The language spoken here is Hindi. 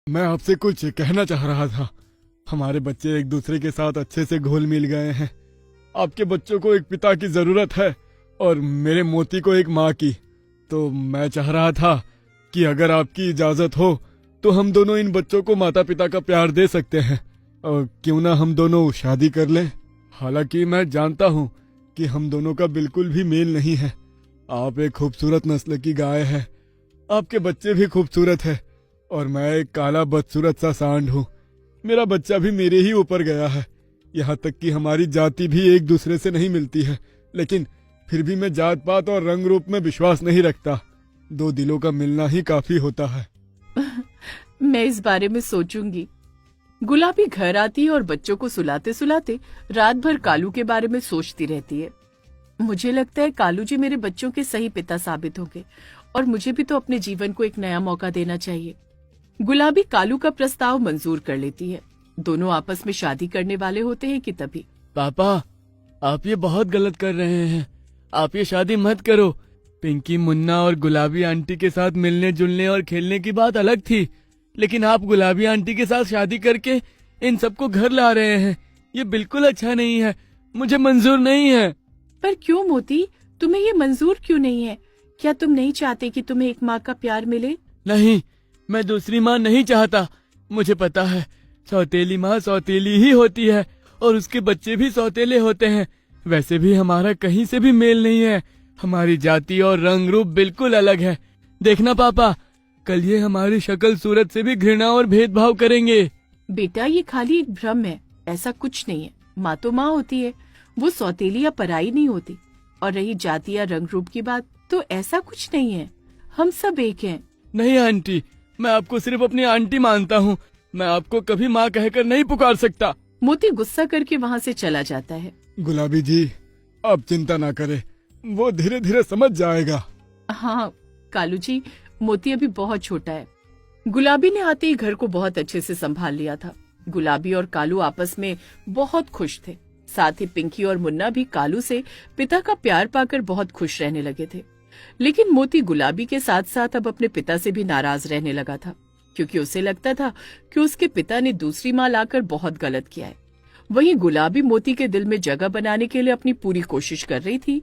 मैं आपसे कुछ कहना चाह रहा था। हमारे बच्चे एक दूसरे के साथ अच्छे से घुल मिल गए हैं। आपके बच्चों को एक पिता की जरूरत है और मेरे मोती को एक माँ की। तो मैं चाह रहा था कि अगर आपकी इजाजत हो तो हम दोनों इन बच्चों को माता पिता का प्यार दे सकते हैं। और क्यों ना हम दोनों शादी कर लें। हालांकि मैं जानता हूँ कि हम दोनों का बिल्कुल भी मेल नहीं है। आप एक खूबसूरत नस्ल की गाय है, आपके बच्चे भी खूबसूरत है और मैं एक काला बदसूरत सा सांड हूँ। मेरा बच्चा भी मेरे ही ऊपर गया है। यहाँ तक कि हमारी जाति भी एक दूसरे से नहीं मिलती है, लेकिन फिर भी मैं जात पात और रंग रूप में विश्वास नहीं रखता। दो दिलों का मिलना ही काफी होता है। मैं इस बारे में सोचूंगी। गुलाबी घर आती है और बच्चों को सुलाते सुलाते रात भर कालू के बारे में सोचती रहती है। मुझे लगता है कालू जी मेरे बच्चों के सही पिता साबित होंगे और मुझे भी तो अपने जीवन को एक नया मौका देना चाहिए। गुलाबी कालू का प्रस्ताव मंजूर कर लेती है। दोनों आपस में शादी करने वाले होते हैं कि तभी पापा, आप ये बहुत गलत कर रहे हैं। आप ये शादी मत करो। पिंकी, मुन्ना और गुलाबी आंटी के साथ मिलने जुलने और खेलने की बात अलग थी, लेकिन आप गुलाबी आंटी के साथ शादी करके इन सबको घर ला रहे हैं। ये बिल्कुल अच्छा नहीं है। मुझे मंजूर नहीं है। पर क्यों मोती, तुम्हें ये मंजूर क्यों नहीं है? क्या तुम नहीं चाहते कि तुम्हें एक माँ का प्यार मिले? नहीं, मैं दूसरी माँ नहीं चाहता। मुझे पता है सौतेली माँ सौतेली ही होती है और उसके बच्चे भी सौतेले होते हैं। वैसे भी हमारा कहीं से भी मेल नहीं है। हमारी जाति और रंग रूप बिल्कुल अलग है। देखना पापा, कल ये हमारी शक्ल सूरत से भी घृणा और भेदभाव करेंगे। बेटा, ये खाली एक भ्रम है, ऐसा कुछ नहीं है। माँ तो माँ होती है, वो सौतेली या पराई नहीं होती। और रही जाति या रंग रूप की बात, तो ऐसा कुछ नहीं है। हम सब एक हैं। नहीं आंटी, मैं आपको सिर्फ अपनी आंटी मानता हूँ। मैं आपको कभी माँ कहकर नहीं पुकार सकता। मोती गुस्सा करके वहाँ से चला जाता है। गुलाबी जी, आप चिंता ना करें, वो धीरे धीरे समझ जाएगा। हाँ कालू जी, मोती अभी बहुत छोटा है। गुलाबी ने आते ही घर को बहुत अच्छे से संभाल लिया था। गुलाबी और कालू आपस में बहुत खुश थे। साथ ही पिंकी और मुन्ना भी कालू से पिता का प्यार पाकर बहुत खुश रहने लगे थे। लेकिन मोती गुलाबी के साथ साथ अब अपने पिता से भी नाराज रहने लगा था, क्योंकि उसे लगता था कि उसके पिता ने दूसरी माँ लाकर बहुत गलत किया है। वहीं गुलाबी मोती के दिल में जगह बनाने के लिए अपनी पूरी कोशिश कर रही थी